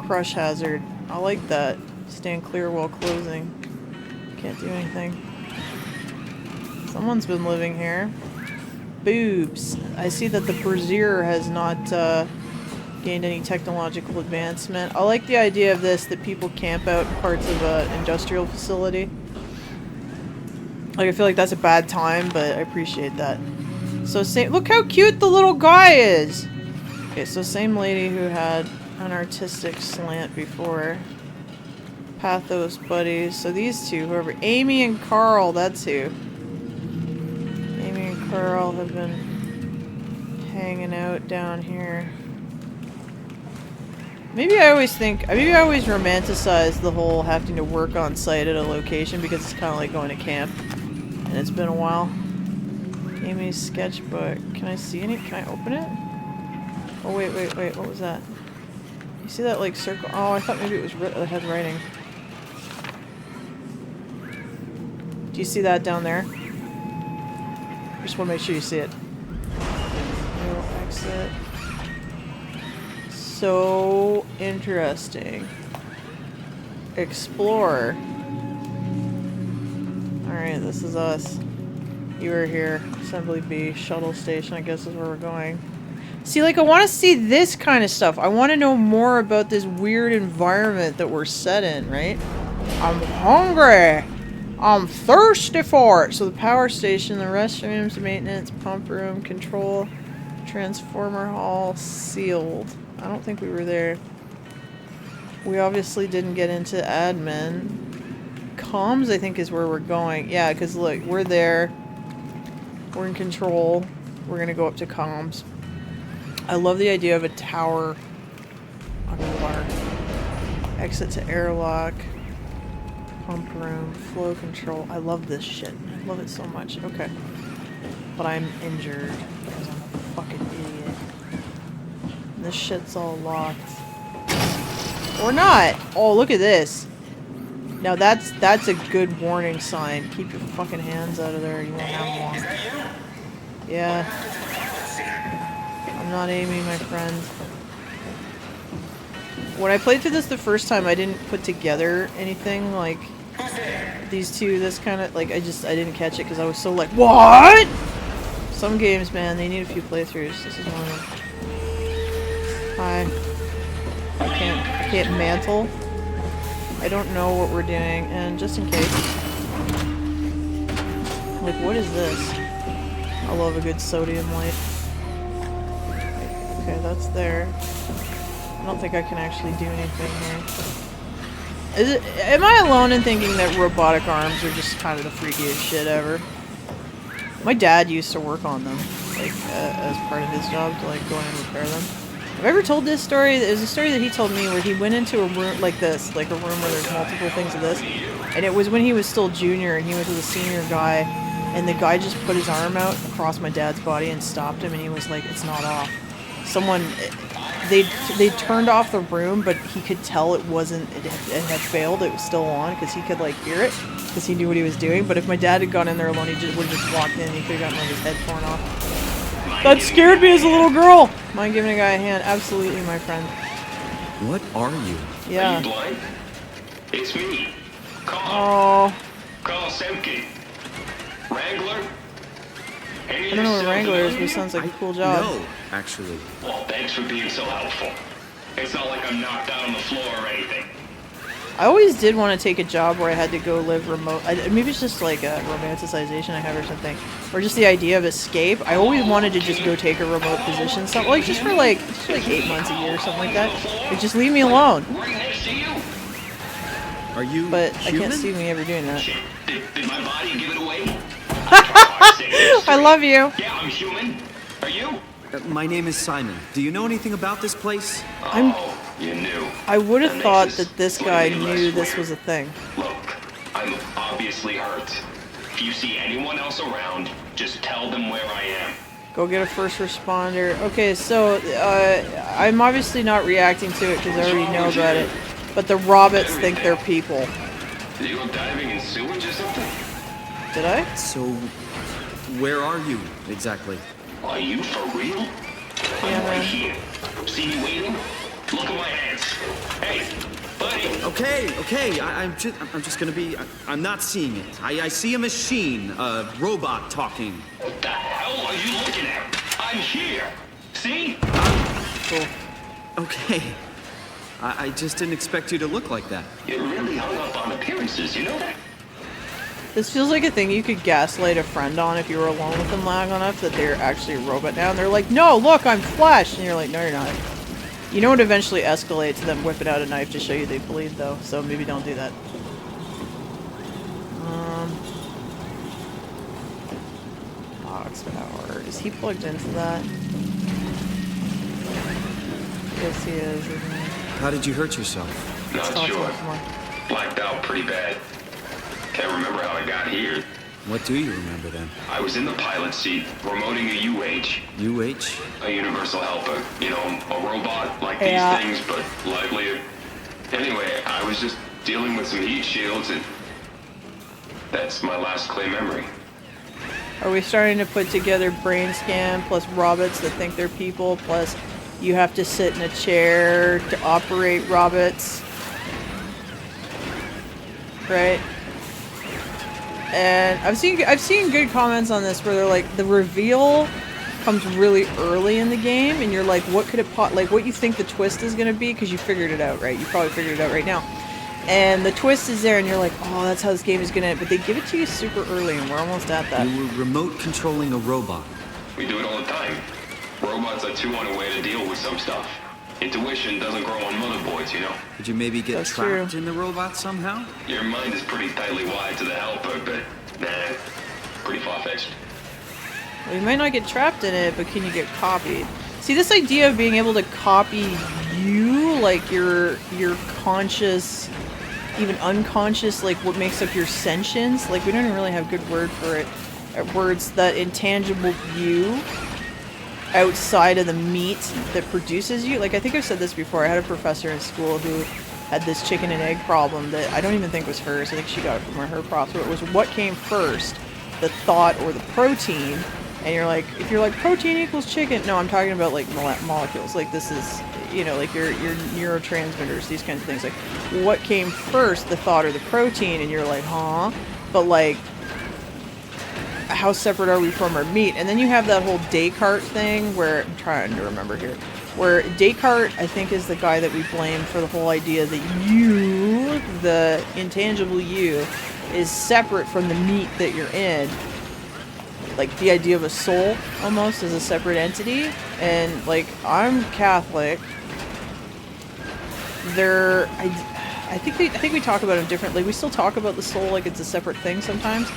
Crush hazard. I like that. Stand clear while closing. Can't do anything. Someone's been living here. Boobs. I see that the Brazier has not gained any technological advancement. I like the idea of this, that people camp out in parts of an industrial facility. Like, I feel like that's a bad time, but I appreciate that. So, look how cute the little guy is! Okay, so same lady who had an artistic slant before. Pathos buddies. So these two, whoever. Amy and Carl, that's who. Amy and Carl have been hanging out down here. Maybe I always romanticize the whole having to work on site at a location because it's kind of like going to camp. And it's been a while. Amy's sketchbook. Can I see any? Can I open it? Oh, wait. What was that? You see that, like, circle? Oh, I thought maybe it was it had writing. Do you see that down there? Just want to make sure you see it. No exit. So interesting. Explore. Alright, this is us. You are here. Assembly B, shuttle station, I guess is where we're going. See, like, I want to see this kind of stuff. I want to know more about this weird environment that we're set in, right? I'm hungry! I'm thirsty for it! So the power station, the restrooms, maintenance, pump room, control, transformer hall, sealed. I don't think we were there. We obviously didn't get into admin. Comms, I think, is where we're going. Yeah, because look, we're there. We're in control. We're gonna go up to comms. I love the idea of a tower underwater. Exit to airlock. Pump room. Flow control. I love this shit. I love it so much. Okay. But I'm injured because I'm a fucking idiot. And this shit's all locked. Or not! Oh, look at this. Now that's a good warning sign. Keep your fucking hands out of there. You won't have them long. Yeah. I'm not Amy, my friend. When I played through this the first time, I didn't put together anything like these two. This kind of like I didn't catch it because I was so like, what? Some games, man, they need a few playthroughs. This is one of them. Hi. I can't mantle. I don't know what we're doing, and just in case, like, what is this? I love a good sodium light. Okay, that's there. I don't think I can actually do anything here. Am I alone in thinking that robotic arms are just kind of the freakiest shit ever? My dad used to work on them, like, as part of his job to, like, go in and repair them. Have I ever told this story? There's a story that he told me where he went into a room like this, like a room where there's multiple things of this, and it was when he was still junior and he went to the senior guy, and the guy just put his arm out across my dad's body and stopped him, and he was like, it's not off. They turned off the room, but he could tell it had failed, it was still on, because he could, like, hear it, because he knew what he was doing. But if my dad had gone in there alone, he would have just walked in and he could have gotten his head torn off. That scared me as a little girl! Mind giving a guy a hand? Absolutely, my friend. What are you? Yeah. Are you blind? It's me. Carl. Oh. Carl Semke. Wrangler? I don't know what Wrangler is, but it sounds like a cool job. No, actually. Well, thanks for being so helpful. It's not like I'm knocked out on the floor or anything. I always did want to take a job where I had to go live remote. Maybe it's just like a romanticization I have or something. Or just the idea of escape. I always wanted to just go take a remote position. Something like just for like 8 months a year or something like that. Like, just leave me alone. Right next to you. Are you But human? I can't see me ever doing that. Shit, did my body give it away? I love you. Yeah, I'm human. Are you? My name is Simon. Do you know anything about this place? Oh, you knew. I would have That thought makes that this this guy way less knew this weird. was a thing. Look, I'm obviously hurt. If you see anyone else around, just tell them where I am. Go get a first responder. Okay, so I'm obviously not reacting to it because I already know about it. But the robots think they're people. Did you go diving in sewage or something? Did I? So, where are you exactly? Are you for real? Yeah, I'm right man. here. See me waiting? Look at my hands. Hey, buddy. Okay, I'm just gonna be, I'm not seeing it. I see a machine, a robot talking. What the hell are you looking at? I'm here. See? Cool. Okay. I just didn't expect you to look like that. You're really hung up on appearances, you know that? This feels like a thing you could gaslight a friend on if you were alone with them long enough that they're actually a robot now. And they're like, no, look, I'm flesh. And you're like, no, you're not. You know it eventually escalates to them whipping out a knife to show you they bleed, though. So maybe don't do that. Box power. Is he plugged into that? Yes, he is, isn't he? How did you hurt yourself? Not Talk to sure. him more. Blacked out pretty bad. Can't remember how I got here. What do you remember then? I was in the pilot seat, remoting a UH. UH? A universal helper. You know, a robot like Yeah. these things, but livelier. Anyway, I was just dealing with some heat shields, and that's my last clear memory. Are we starting to put together brain scan plus robots that think they're people plus you have to sit in a chair to operate robots? Right? And I've seen good comments on this where they're like the reveal comes really early in the game and you're like what could it like what you think the twist is going to be because you figured it out, right? You probably figured it out right now. And the twist is there and you're like, "Oh, that's how this game is going to end." But they give it to you super early and we're almost at that. You were remote controlling a robot. We do it all the time. Robots are too on a way to deal with some stuff. Intuition doesn't grow on motherboards, you know? Did you maybe get That's trapped true. in the robot somehow? Your mind is pretty tightly wired to the helper, but nah, pretty far-fetched. Well, you might not get trapped in it, but can you get copied? See, this idea of being able to copy you, like your conscious, even unconscious, like what makes up your sentience, like we don't even really have good word for it. Words that intangible you outside of the meat that produces you. Like I think I've said this before. I had a professor in school who had this chicken and egg problem that I don't even think was hers. I think she got it from her prof. So it was what came first, the thought or the protein. And you're like, if you're like protein equals chicken, no, I'm talking about like molecules. Like this is, you know, like your neurotransmitters, these kinds of things. Like what came first, the thought or the protein? And you're like, huh? But like, how separate are we from our meat? And then you have that whole Descartes thing where, I'm trying to remember here, where Descartes, I think, is the guy that we blame for the whole idea that you, the intangible you, is separate from the meat that you're in. Like the idea of a soul, almost, as a separate entity. And, like, I'm Catholic. I think we talk about it differently. We still talk about the soul like it's a separate thing sometimes.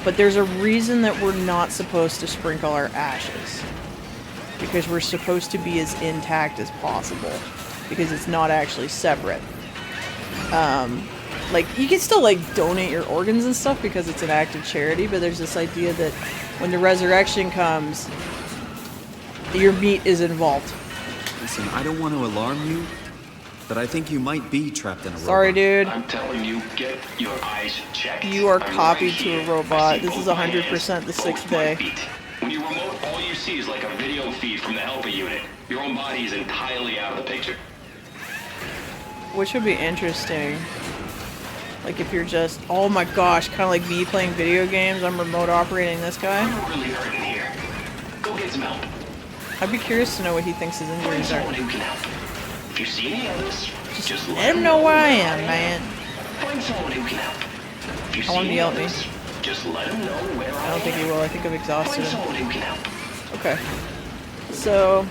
But there's a reason that we're not supposed to sprinkle our ashes. Because we're supposed to be as intact as possible. Because it's not actually separate. Like, you can still, like, donate your organs and stuff because it's an act of charity, but there's this idea that when the resurrection comes, your meat is involved. Listen, I don't want to alarm you, but I think you might be trapped in a robot. Sorry, dude. I'm telling you, get your eyes checked. You are I'm copied right to a here. robot. I see This is both my 100% hands, the sixth both my day. feet. When you remote, all you see is like a video feed from the helper unit. Your own body is entirely out of the picture. Which would be interesting. Like if you're just, oh my gosh, kind of like me playing video games, I'm remote operating this guy. I'm really hurting here. Go get some help. I'd be curious to know what he thinks his Find injuries are. someone who can help. If you see any others, just Let him know where I am, man. Find someone who can help. If you I see want him to any yell at me. others, just let him know where I I don't think he am. will. I think I've exhausted Find him. someone who can help. Okay. So,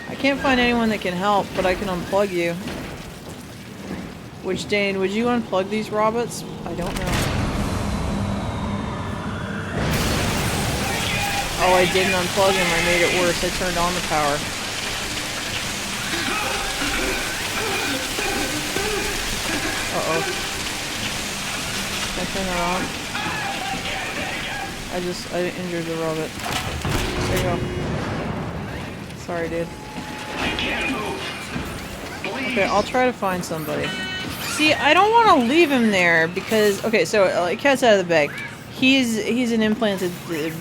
I can't find anyone that can help, but I can unplug you. Which, Dane, would you unplug these robots? I don't know. Oh, I didn't unplug him. I made it worse. I turned on the power. Uh-oh. Can I turn that on? I injured the robot. There you go. Sorry, dude. I can't move. Please. Okay, I'll try to find somebody. See, I don't want to leave him there because, okay, so cat's out of the bag. He's an implanted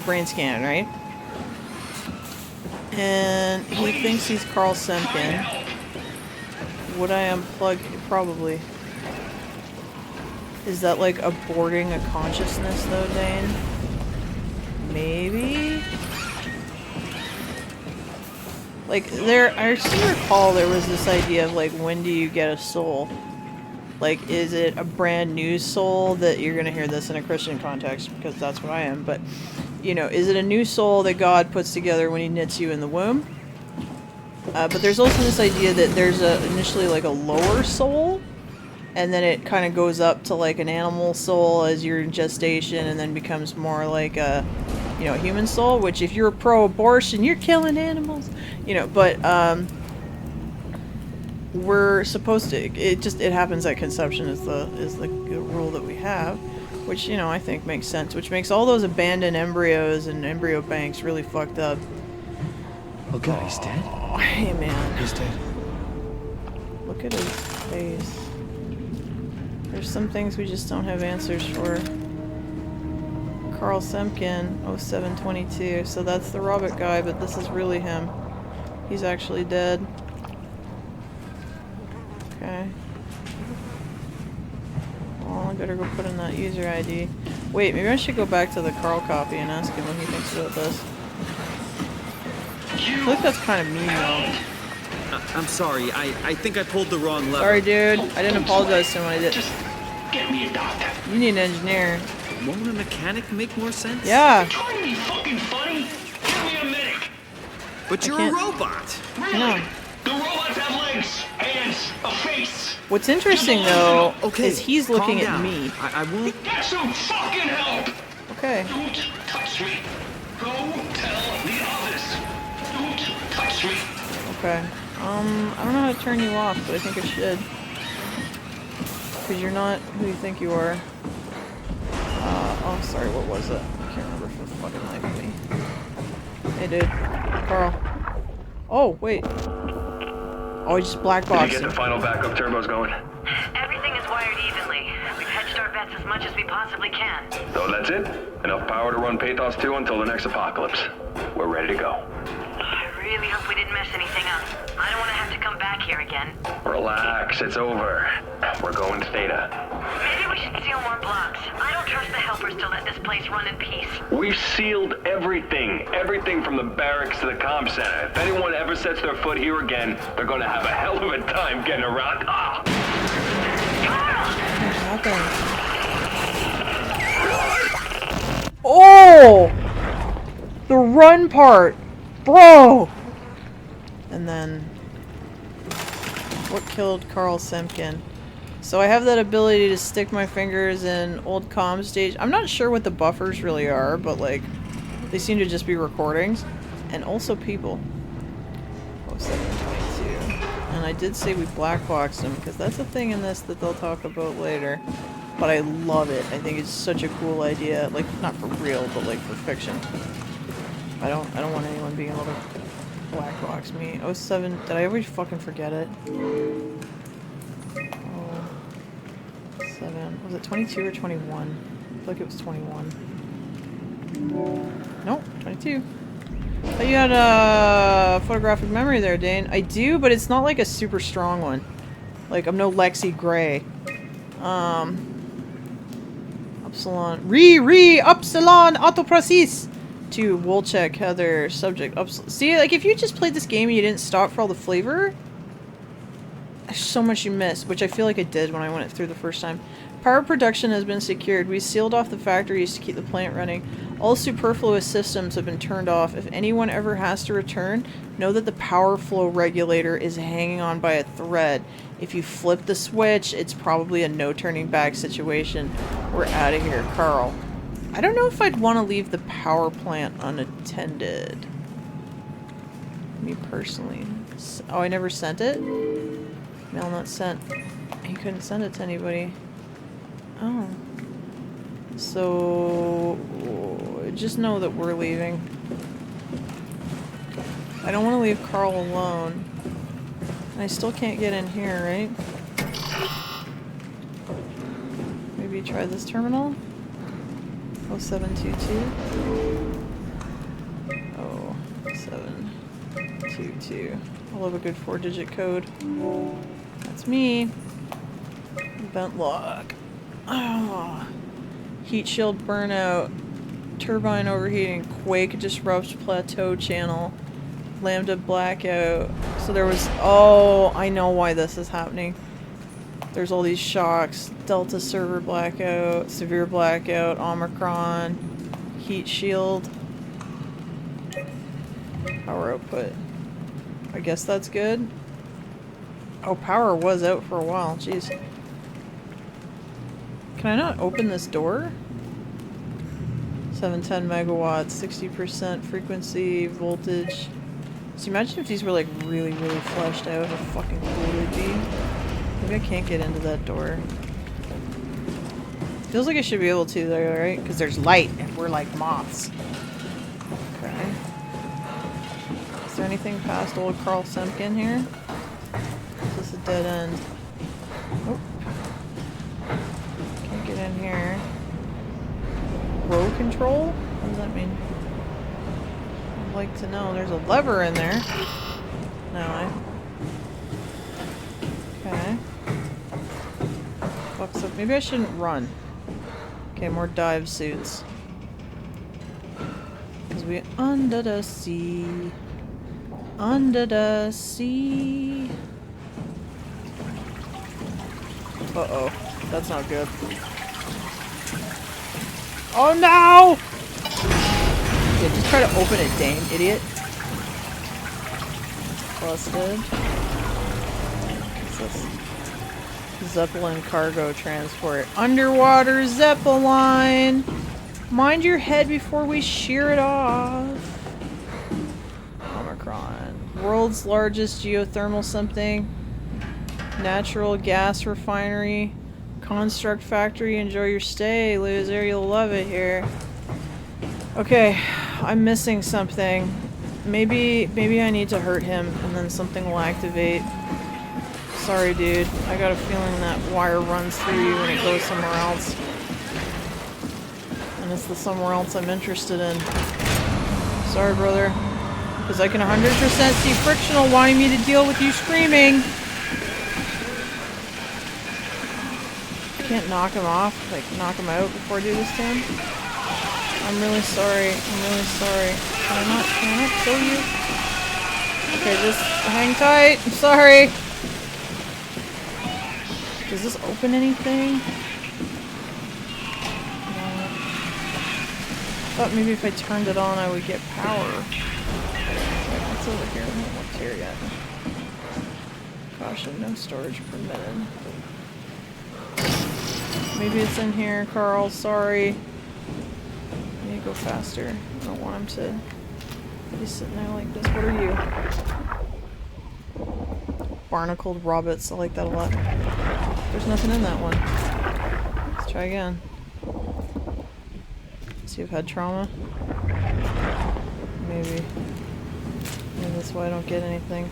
brain scan, right? And he thinks he's Carl Semken. Would I unplug? Probably. Is that like aborting a consciousness though, Dane? Maybe? Like, I seem to recall there was this idea of like, when do you get a soul? Like, is it a brand new soul that you're gonna hear this in a Christian context, because that's what I am, but, you know, is it a new soul that God puts together when he knits you in the womb? But there's also this idea that there's initially like a lower soul, and then it kind of goes up to like an animal soul as you're in gestation, and then becomes more like a, you know, a human soul, which if you're pro-abortion, you're killing animals, you know, but, we're supposed to, it happens at conception is the rule that we have, which, you know, I think makes sense, which makes all those abandoned embryos and embryo banks really fucked up. Oh god, he's dead? Oh, hey man. He's dead. Look at his face. There's some things we just don't have answers for. Carl Semken, 0722, so that's the Robert guy, but this is really him. He's actually dead. Okay. Well, I better go put in that user ID. Wait, maybe I should go back to the Carl copy and ask him what he thinks about this. I feel like that's kind of mean though. I'm sorry, I think I pulled the wrong lever. Sorry dude, I didn't apologize to him when I did. Just get me a doctor. You need an engineer. Won't a mechanic make more sense? Yeah. You're trying to be fucking funny? Give me a medic. But you're a robot! Really? No. The robots have legs, hands, a face. What's interesting though Okay, is he's looking calm at down. me. I won't... Get some fucking help. Okay. Don't touch me. Go tell the others. Don't touch me. Okay. I don't know how to turn you off, but I think I should. Because you're not who you think you are. Oh, sorry, what was it? I can't remember for the fucking life of me. Hey, dude. Carl. Oh, wait. Oh, he just black Did you boxed get him. the final backup turbos going? Everything is wired evenly. We've hedged our bets as much as we possibly can. So that's it? Enough power to run Pathos-II until the next apocalypse. We're ready to go. I really hope we didn't mess anything up. I don't want to have to come back here again. Relax, it's over. We're going to Theta. Maybe we should seal more blocks. I don't trust the helpers to let this place run in peace. We've sealed everything. Everything from the barracks to the comm center. If anyone ever sets their foot here again, they're gonna have a hell of a time getting around. Ah! Oh! The run part! Bro! And then... what killed Carl Semken? So I have that ability to stick my fingers in old comm stage. I'm not sure what the buffers really are, but like, they seem to just be recordings. And also people. 0722. And I did say we black boxed them, because that's a thing in this that they'll talk about later. But I love it. I think it's such a cool idea. Like, not for real, but like for fiction. I don't want anyone being able to black box me. 07, did I always fucking forget it? 7, was it 22 or 21? I feel like it was 21. Nope, 22. But you had a photographic memory there, Dane. I do, but it's not like a super strong one. Like, I'm no Lexi Gray. Upsilon. Upsilon Autoprocess! To Wolchek, Heather, subject. See, like, if you just played this game and you didn't stop for all the flavor, there's so much you missed, which I feel like I did when I went through the first time. Power production has been secured. We sealed off the factories to keep the plant running. All superfluous systems have been turned off. If anyone ever has to return, know that the power flow regulator is hanging on by a thread. If you flip the switch, it's probably a no turning back situation. We're out of here, Carl. I don't know if I'd want to leave the power plant unattended. Me personally. Oh, I never sent it? Mail not sent. He couldn't send it to anybody. Oh. So, just know that we're leaving. I don't want to leave Carl alone. And I still can't get in here, right? Maybe try this terminal? 0722. Oh, 7. 222. I love a good 4-digit code. That's me. Vent log. Oh. Heat shield burnout. Turbine overheating. Quake disrupts plateau channel. Lambda blackout. So there was... Oh, I know why this is happening. There's all these shocks. Delta server blackout. Severe blackout. Omicron. Heat shield. Power output. I guess that's good. Oh, power was out for a while. Jeez. Can I not open this door? 710 megawatts, 60% frequency, voltage. So imagine if these were like really fleshed out, how fucking cool they'd be. Maybe I can't get into that door. Feels like I should be able to though, right? Because there's light and we're like moths. Okay. Is there anything past old Carl Semkin here? Is this a dead end? Nope. Can't get in here. Row control? What does that mean? I'd like to know. There's a lever in there. No, Okay. Fucks up. Maybe I shouldn't run. Okay, more dive suits. Because we under the sea. Under the sea. Uh-oh. That's not good. Oh no! Yeah, just try to open it, Dane, idiot. Busted. What's this? Zeppelin cargo transport. Underwater Zeppelin! Mind your head before we shear it off. Omicron. World's largest geothermal something. Natural gas refinery. Construct factory. Enjoy your stay, loser. You'll love it here. Okay, I'm missing something. Maybe I need to hurt him and then something will activate. Sorry, dude. I got a feeling that wire runs through you and it goes somewhere else. And it's the somewhere else I'm interested in. Sorry, brother. Because I can 100% see Frictional wanting me to deal with you screaming. Can't knock him off, like knock him out before I do this to him. I'm really sorry. I'm really sorry. Can I not kill you? Okay, just hang tight. I'm sorry. Does this open anything? No. I thought maybe if I turned it on I would get power. What's over here? I haven't looked here yet. Caution, no storage permitted. Maybe it's in here, Carl. Sorry. I need to go faster. I don't want him to be sitting there like this. What are you? Barnacled Robots. I like that a lot. There's nothing in that one. Let's try again. See if I've had trauma. Maybe. Maybe that's why I don't get anything.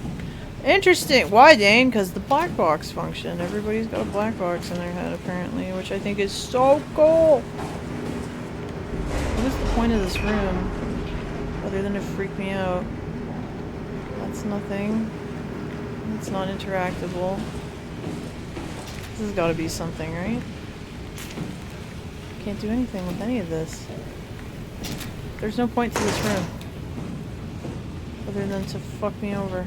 Interesting. Why, Dane? Because the black box function. Everybody's got a black box in their head, apparently, which I think is so cool. What is the point of this room? Other than to freak me out. That's nothing. It's not interactable. This has got to be something, right? Can't do anything with any of this. There's no point to this room. Other than to fuck me over.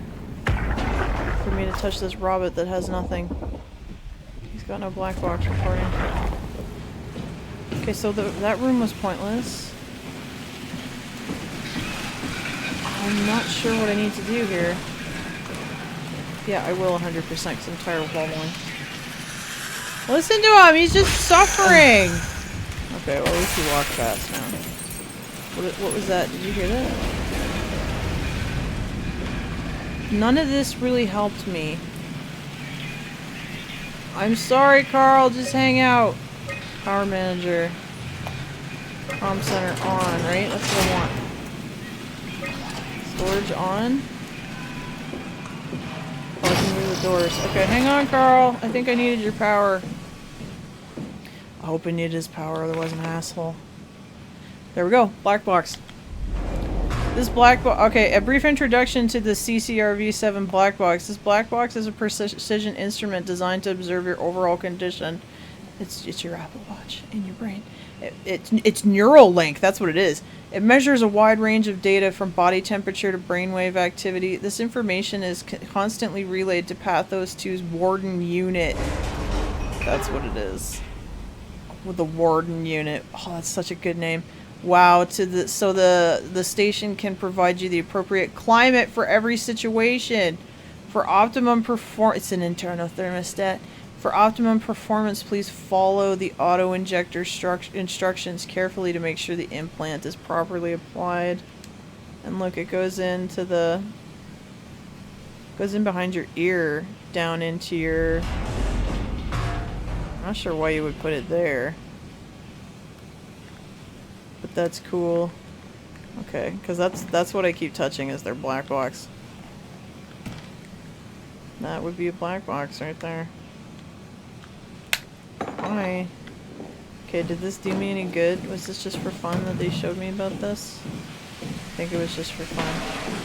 For me to touch this robot that has nothing. He's got no black box recording. Okay, so that room was pointless. I'm not sure what I need to do here. Yeah, I will 100% because I'm tired of wobbling. Listen to him! He's just suffering! Okay, well at least he walked fast now. What was that? Did you hear that? None of this really helped me. I'm sorry, Carl. Just hang out. Power manager. Comm center on, right? That's what I want. Storage on. Closing through the doors. Okay, hang on, Carl. I think I needed your power. I hope I needed his power, otherwise I'm an asshole. There we go. Black box. This black box. Okay, a brief introduction to the CCRV-7 black box. This black box is a precision instrument designed to observe your overall condition. It's your Apple Watch in your brain. It's Neuralink. That's what it is. It measures a wide range of data from body temperature to brainwave activity. This information is constantly relayed to Pathos-II's Warden unit. That's what it is. With the Warden unit. Oh, that's such a good name. Wow. So the station can provide you the appropriate climate for every situation. For optimum it's an internal thermostat. For optimum performance, please follow the auto-injector instructions carefully to make sure the implant is properly applied. And look, it goes into goes in behind your ear, down into your... I'm not sure why you would put it there. But that's cool. Okay, because that's what I keep touching is their black box. That would be a black box right there. Why? Okay, did this do me any good? Was this just for fun that they showed me about this? I think it was just for fun.